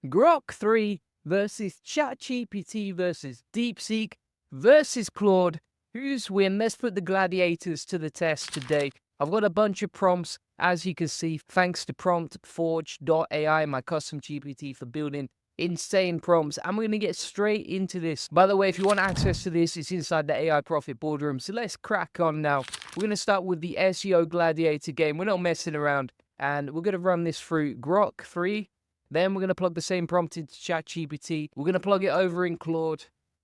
Grok 3 versus ChatGPT versus DeepSeek versus Claude. Who's win? Let's put the gladiators to the test today. I've got a bunch of prompts, as you can see, thanks to promptforge.ai, my custom GPT for building insane prompts. I'm going to get straight into this. By the way, if you want access to this, it's inside the AI Profit Boardroom. So let's crack on now. We're going to start with the SEO Gladiator game. We're not messing around. And we're going to run this through Grok 3. Then we're going to plug the same prompt into ChatGPT. We're going to plug it over in Claude.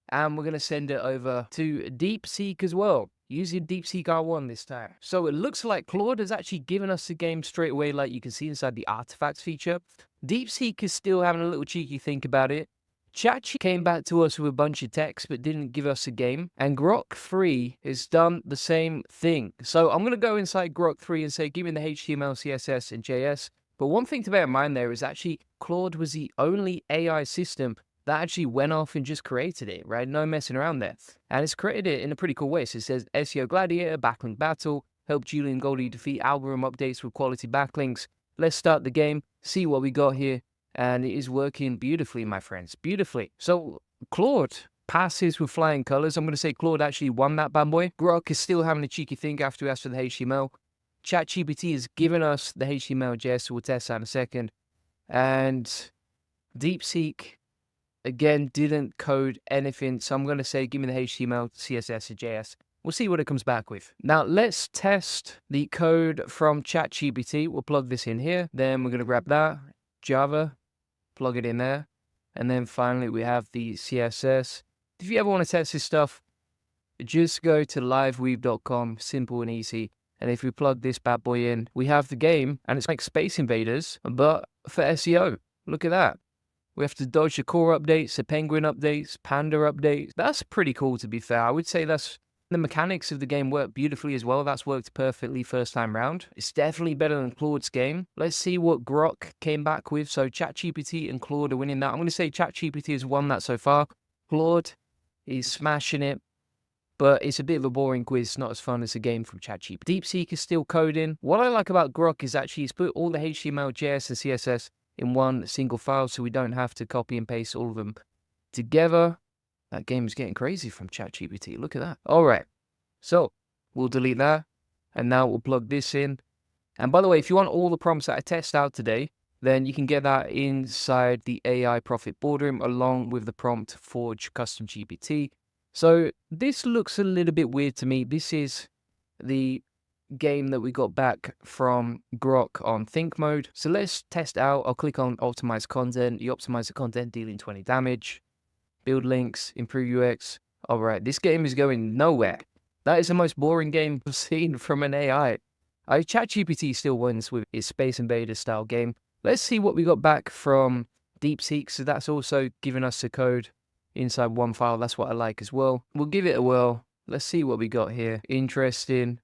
And we're going to send it over to DeepSeek as well, using DeepSeek R1 this time. So it looks like Claude has actually given us the game straight away, like you can see inside the artifacts feature. DeepSeek is still having a little cheeky think about it. ChatGPT came back to us with a bunch of text, but didn't give us a game. And Grok 3 has done the same thing. So I'm going to go inside Grok 3 and say, give me the HTML, CSS, and JS. But one thing to bear in mind there is actually Claude was the only AI system that actually went off and just created it, right? No messing around there. And it's created it in a pretty cool way. So it says SEO Gladiator, backlink battle, help Julie and Goldie defeat algorithm updates with quality backlinks. Let's start the game, see what we got here. And it is working beautifully, my friends, beautifully. So Claude passes with flying colors. I'm going to say Claude actually won that bad boy. Grok is still having a cheeky think after we asked for the HTML. ChatGPT has given us the HTML JS, so we'll test that in a second. And DeepSeek, again, didn't code anything. So I'm going to say, give me the HTML, CSS, and JS. We'll see what it comes back with. Now, let's test the code from ChatGPT. We'll plug this in here. Then we're going to grab that, Java, plug it in there. And then finally, we have the CSS. If you ever want to test this stuff, just go to liveweave.com, simple and easy. And if we plug this bad boy in, we have the game, and it's like Space Invaders, but for SEO. Look at that. We have to dodge the core updates, the penguin updates, panda updates. That's pretty cool, to be fair. I would say that's the mechanics of the game work beautifully as well. That's worked perfectly first time round. It's definitely better than Claude's game. Let's see what Grok came back with. So ChatGPT and Claude are winning that. I'm going to say ChatGPT has won that so far. Claude is smashing it. But it's a bit of a boring quiz, not as fun as a game from ChatGPT. DeepSeek is still coding. What I like about Grok is actually he's put all the HTML, JS, and CSS in one single file, so we don't have to copy and paste all of them together. That game is getting crazy from ChatGPT. Look at that. All right. So we'll delete that. And now we'll plug this in. And by the way, if you want all the prompts that I test out today, then you can get that inside the AI Profit Boardroom along with the Prompt Forge Custom GPT. So this looks a little bit weird to me. This is the game that we got back from Grok on think mode. So let's test out. I'll click on optimize content. You optimize the content, dealing 20 damage, build links, improve UX. All right, this game is going nowhere. That is the most boring game I've seen from an AI. ChatGPT still wins with its Space Invader style game. Let's see what we got back from DeepSeek. So that's also giving us the code inside one file. That's what I like as well. We'll give it a whirl. Let's see what we got here. Interesting.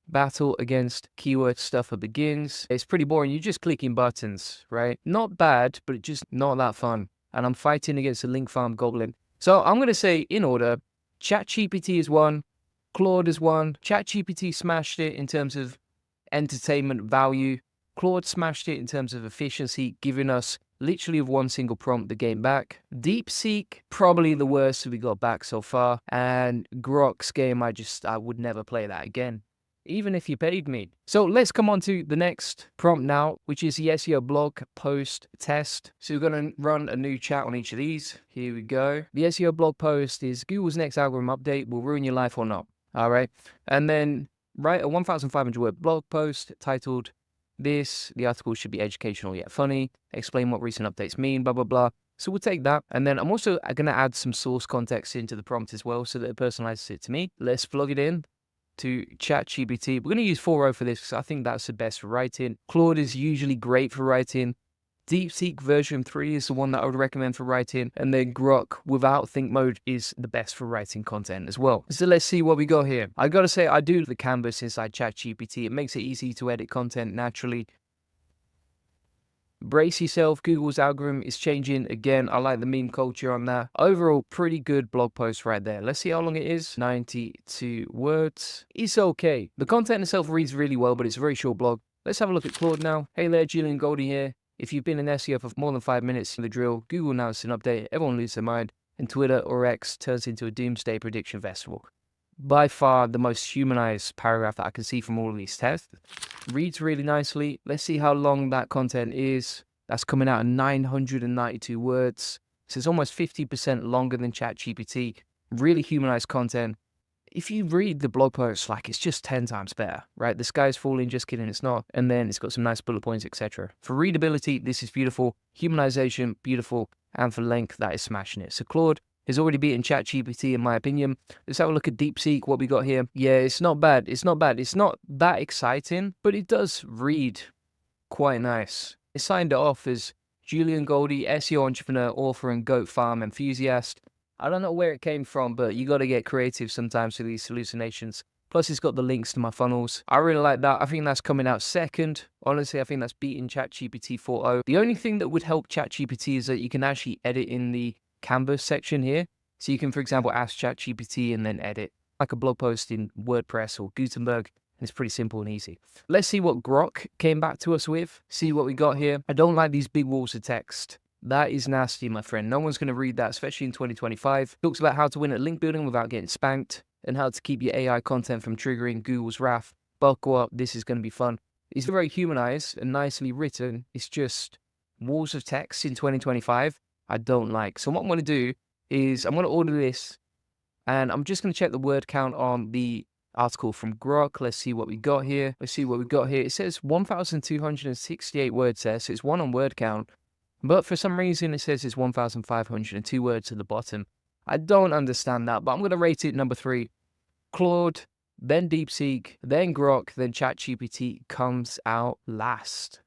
Battle against keyword stuffer begins. It's pretty boring. You're just clicking buttons, right? Not bad, but just not that fun. And I'm fighting against a link farm goblin. So I'm going to say in order, ChatGPT is one, Claude is one. ChatGPT smashed it in terms of entertainment value. Claude smashed it in terms of efficiency, giving us literally with one single prompt the game back. DeepSeek, probably the worst we got back so far. And Grok's game, I would never play that again, even if you paid me. So let's come on to the next prompt now, which is the SEO blog post test. So we're going to run a new chat on each of these. Here we go. The SEO blog post is Google's next algorithm update will ruin your life or not. All right. And then write a 1,500 word blog post titled this. The article should be educational yet funny. Explain what recent updates mean, blah, blah, blah. So we'll take that. And then I'm also going to add some source context into the prompt as well so that it personalizes it to me. Let's plug it in to ChatGPT. We're going to use 4.0 for this because I think that's the best for writing. Claude is usually great for writing. DeepSeek version 3 is the one that I would recommend for writing. And then Grok without think mode is the best for writing content as well. So let's see what we got here. I got to say, I do the canvas inside ChatGPT. It makes it easy to edit content naturally. Brace yourself, Google's algorithm is changing again. I like the meme culture on that. Overall, pretty good blog post right there. Let's see how long it is. 92 words. It's okay. The content itself reads really well, but it's a very short blog. Let's have a look at Claude now. Hey there, Julie and Goldie here. If you've been in SEO for more than 5 minutes, the drill, Google announced an update, everyone loses their mind, and Twitter or X turns into a doomsday prediction festival. By far the most humanized paragraph that I can see from all of these tests. Reads really nicely. Let's see how long that content is. That's coming out at 992 words. So it's almost 50% longer than ChatGPT. Really humanized content. If you read the blog post, like, it's just 10 times better, right? The sky's falling, just kidding, it's not. And then it's got some nice bullet points, etc. For readability, this is beautiful. Humanization, beautiful. And for length, that is smashing it. So Claude has already beaten ChatGPT in my opinion. Let's have a look at DeepSeek, what we got here. Yeah, it's not bad. It's not bad. It's not that exciting, but it does read quite nice. It signed it off as Julian Goldie, SEO entrepreneur, author, and goat farm enthusiast. I don't know where it came from, but you got to get creative sometimes with these hallucinations. Plus, it's got the links to my funnels. I really like that. I think that's coming out second. Honestly, I think that's beating ChatGPT 4.0. The only thing that would help ChatGPT is that you can actually edit in the Canvas section here. So you can, for example, ask ChatGPT and then edit like a blog post in WordPress or Gutenberg. And it's pretty simple and easy. Let's see what Grok came back to us with. See what we got here. I don't like these big walls of text. That is nasty, my friend. No one's going to read that, especially in 2025. Talks about how to win at link building without getting spanked and how to keep your AI content from triggering Google's wrath. Buckle up. This is going to be fun. It's very humanized and nicely written. It's just walls of text in 2025 I don't like. So what I'm going to do is I'm going to order this and I'm just going to check the word count on the article from Grok. Let's see what we got here. It says 1,268 words there, so it's one on word count. But for some reason, it says it's 1,502 words at the bottom. I don't understand that, but I'm going to rate it number 3. Claude, then DeepSeek, then Grok, then ChatGPT comes out last.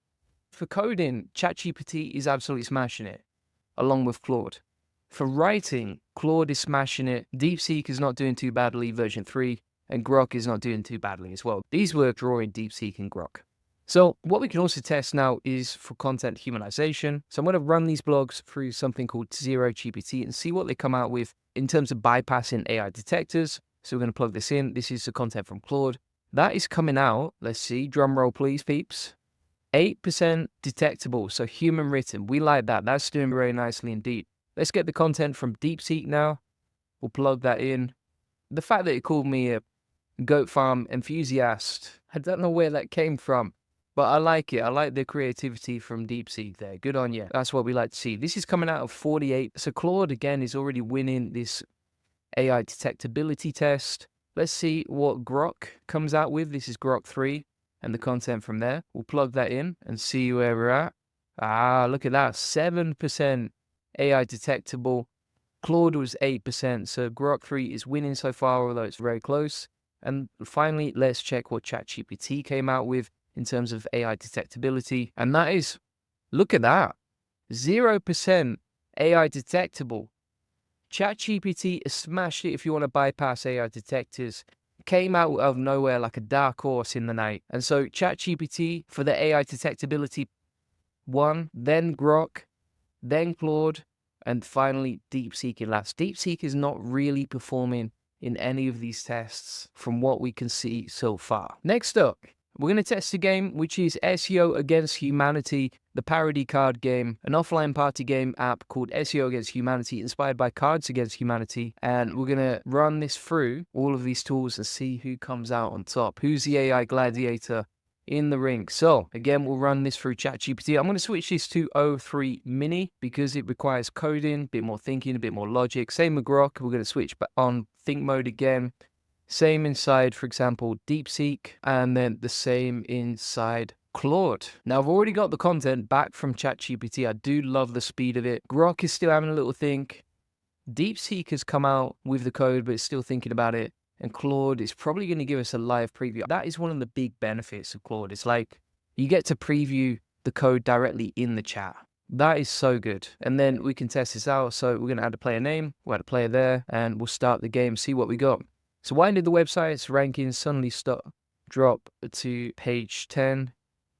For coding, ChatGPT is absolutely smashing it, along with Claude. For writing, Claude is smashing it. DeepSeek is not doing too badly, version 3, and Grok is not doing too badly as well. These were drawing DeepSeek and Grok. So what we can also test now is for content humanization. So I'm going to run these blogs through something called ZeroGPT and see what they come out with in terms of bypassing AI detectors. So we're going to plug this in. This is the content from Claude. That is coming out. Let's see. Drum roll, please, peeps. 8% detectable. So human written. We like that. That's doing very nicely indeed. Let's get the content from DeepSeek now. We'll plug that in. The fact that it called me a goat farm enthusiast, I don't know where that came from. But I like it. I like the creativity from DeepSeek there. Good on you. That's what we like to see. This is coming out of 48. So Claude, again, is already winning this AI detectability test. Let's see what Grok comes out with. This is Grok 3 and the content from there. We'll plug that in and see where we're at. Ah, look at that. 7% AI detectable. Claude was 8%. So Grok 3 is winning so far, although it's very close. And finally, let's check what ChatGPT came out with in terms of AI detectability. And that is, look at that, 0% AI detectable. ChatGPT has smashed it if you want to bypass AI detectors. Came out of nowhere like a dark horse in the night. And so ChatGPT for the AI detectability won, then Grok, then Claude, and finally DeepSeek in last. DeepSeek is not really performing in any of these tests from what we can see so far. Next up, we're going to test a game which is SEO Against Humanity, the parody card game, an offline party game app called SEO Against Humanity, inspired by Cards Against Humanity. And we're going to run this through all of these tools and see who comes out on top. Who's the AI gladiator in the ring? So again, we'll run this through ChatGPT. I'm going to switch this to O3 Mini because it requires coding, a bit more thinking, a bit more logic. Same with Grok. We're going to switch on think mode again. Same inside, for example, DeepSeek, and then the same inside Claude. Now, I've already got the content back from ChatGPT. I do love the speed of it. Grok is still having a little think. DeepSeek has come out with the code, but it's still thinking about it. And Claude is probably going to give us a live preview. That is one of the big benefits of Claude. It's like you get to preview the code directly in the chat. That is so good. And then we can test this out. So we're going to add a player name. We'll add a player there, and we'll start the game, see what we got. So why did the website's rankings suddenly drop to page 10?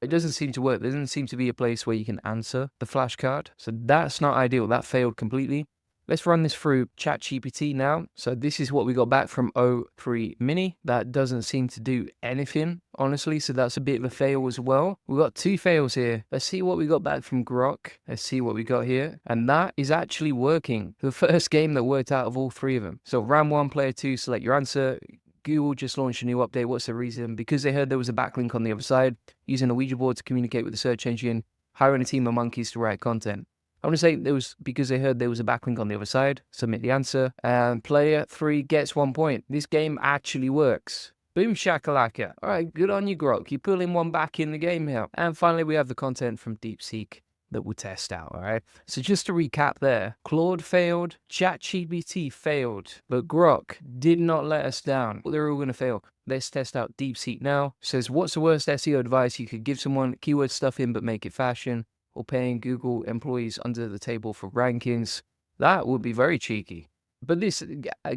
It doesn't seem to work. There doesn't seem to be a place where you can answer the flashcard. So that's not ideal. That failed completely. Let's run this through ChatGPT now. So this is what we got back from O3 Mini. That doesn't seem to do anything, honestly. So that's a bit of a fail as well. We got 2 fails here. Let's see what we got back from Grok. Let's see what we got here. And that is actually working. The first game that worked out of all 3 of them. So round 1, player 2, select your answer. Google just launched a new update. What's the reason? Because they heard there was a backlink on the other side, using a Ouija board to communicate with the search engine, hiring a team of monkeys to write content. I want to say it was because they heard there was a backlink on the other side. Submit the answer. And player 3 gets 1 point. This game actually works. Boom shakalaka. All right, good on you, Grok. You're pulling one back in the game here. And finally, we have the content from DeepSeek that we'll test out, all right? So just to recap there, Claude failed, ChatGPT failed, but Grok did not let us down. They're all going to fail. Let's test out DeepSeek now. Says, what's the worst SEO advice you could give someone? Keyword stuff in, but make it fashion. Or paying Google employees under the table for rankings. That would be very cheeky. But this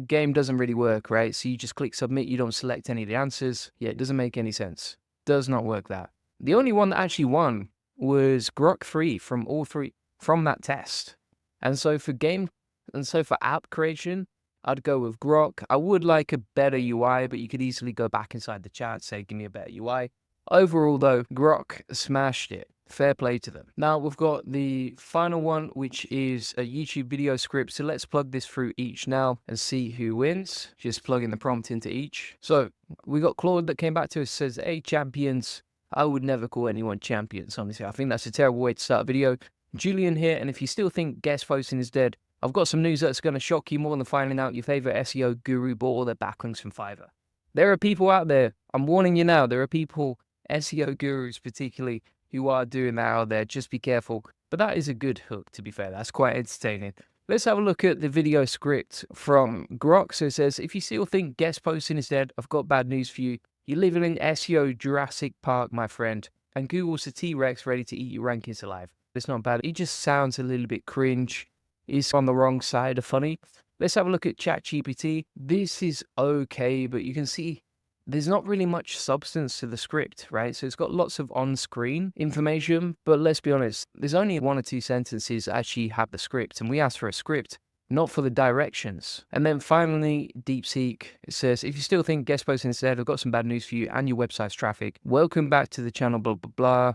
game doesn't really work, right? So you just click submit, you don't select any of the answers. Yeah, it doesn't make any sense. Does not work that. The only one that actually won was Grok 3 from all 3 from that test. And so for app creation, I'd go with Grok. I would like a better UI, but you could easily go back inside the chat, say, give me a better UI. Overall though, Grok smashed it. Fair play to them. Now we've got the final one, which is a YouTube video script. So let's plug this through each now and see who wins. Just plugging the prompt into each. So we got Claude that came back to us, says, hey, champions. I would never call anyone champions, honestly. I think that's a terrible way to start a video. Julian here, and if you still think guest posting is dead, I've got some news that's going to shock you more than finding out your favorite SEO guru bought all their backlinks from Fiverr. There are people out there, I'm warning you now, there are people, SEO gurus particularly, who are doing that out there. Just be careful. But that is a good hook, to be fair. That's quite entertaining. Let's have a look at the video script from Grok. So it says, if you still think guest posting is dead, I've got bad news for you. You're living in SEO Jurassic Park, my friend. And Google's a T-Rex ready to eat your rankings alive. It's not bad. It just sounds a little bit cringe. It's on the wrong side of funny. Let's have a look at ChatGPT. This is okay, but you can see there's not really much substance to the script, right? So it's got lots of on-screen information, but let's be honest, there's only 1 or 2 sentences that actually have the script, and we asked for a script, not for the directions. And then finally, DeepSeek, it says, if you still think guest posting is dead, I've got some bad news for you and your website's traffic. Welcome back to the channel, blah, blah, blah.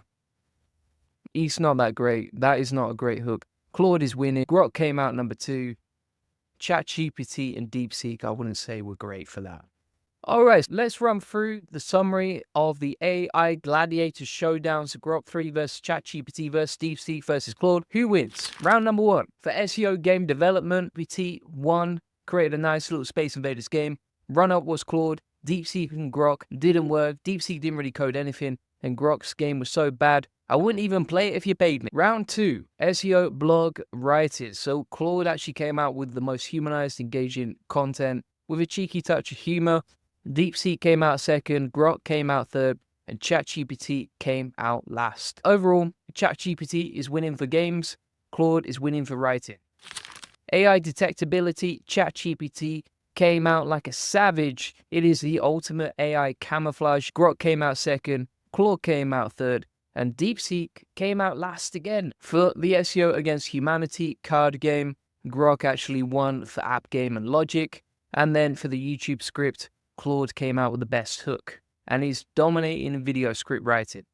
It's not that great. That is not a great hook. Claude is winning. Grok came out number 2. ChatGPT and DeepSeek, I wouldn't say were great for that. All right, let's run through the summary of the AI Gladiator Showdown. So Grok 3 versus ChatGPT versus DeepSeek versus Claude. Who wins? Round number 1. For SEO game development, PT won, created a nice little Space Invaders game. Run-up was Claude. DeepSeek and Grok didn't work. DeepSeek didn't really code anything, and Grok's game was so bad, I wouldn't even play it if you paid me. Round 2, SEO blog writers. So Claude actually came out with the most humanized, engaging content with a cheeky touch of humor. DeepSeek came out 2nd, Grok came out 3rd, and ChatGPT came out last. Overall, ChatGPT is winning for games, Claude is winning for writing. AI detectability, ChatGPT came out like a savage. It is the ultimate AI camouflage. Grok came out 2nd, Claude came out 3rd, and DeepSeek came out last again. For the SEO against humanity card game, Grok actually won for app game and logic. And then for the YouTube script, Claude came out with the best hook, and he's dominating in video script writing.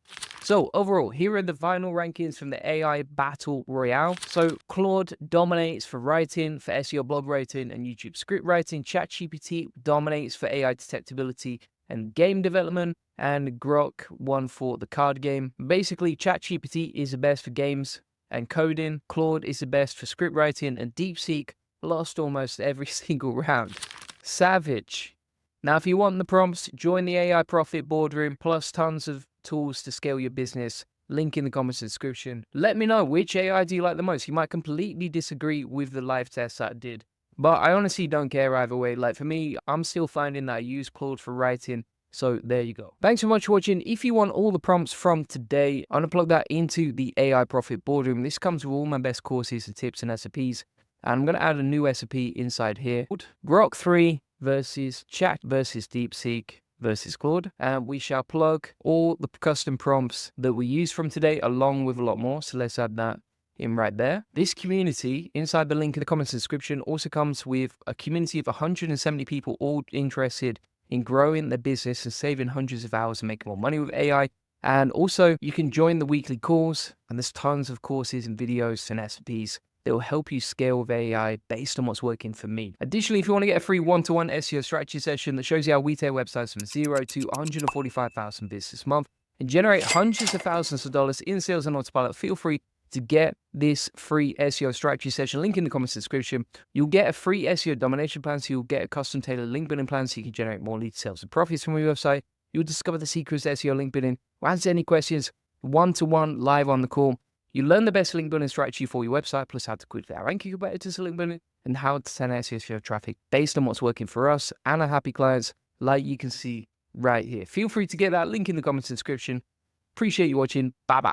So overall, here are the final rankings from the AI Battle Royale. So Claude dominates for writing, for SEO blog writing and YouTube script writing. ChatGPT dominates for AI detectability and game development, and Grok won for the card game. Basically, ChatGPT is the best for games and coding. Claude is the best for script writing, and DeepSeek lost almost every single round. Savage. Now, if you want the prompts, join the AI Profit Boardroom, plus tons of tools to scale your business. Link in the comments description. Let me know which AI do you like the most. You might completely disagree with the live test that I did, but I honestly don't care either way. Like for me, I'm still finding that I use Claude for writing. So there you go. Thanks so much for watching. If you want all the prompts from today, I'm going to plug that into the AI Profit Boardroom. This comes with all my best courses and tips and SOPs. And I'm going to add a new SOP inside here. Grok 3 versus Chat versus DeepSeek versus Claude. And we shall plug all the custom prompts that we use from today along with a lot more. So let's add that in right there. This community inside the link in the comments description also comes with a community of 170 people all interested in growing their business and saving hundreds of hours and making more money with AI. And also you can join the weekly calls, and there's tons of courses and videos and SOPs that will help you scale with AI based on what's working for me. Additionally, if you want to get a free one-to-one SEO strategy session that shows you how we take websites from 0 to 145,000 visitors this month and generate hundreds of thousands of dollars in sales and autopilot, feel free to get this free SEO strategy session. Link in the comments description. You'll get a free SEO domination plan, so you'll get a custom tailored link building plan so you can generate more lead sales and profits from your website. You'll discover the secrets to SEO link building. We'll answer any questions one-to-one live on the call. You learn the best link building strategy for your website, plus how to quickly outrank your competitors to link building and how to send SEO traffic based on what's working for us and our happy clients, like you can see right here. Feel free to get that link in the comments description. Appreciate you watching. Bye-bye.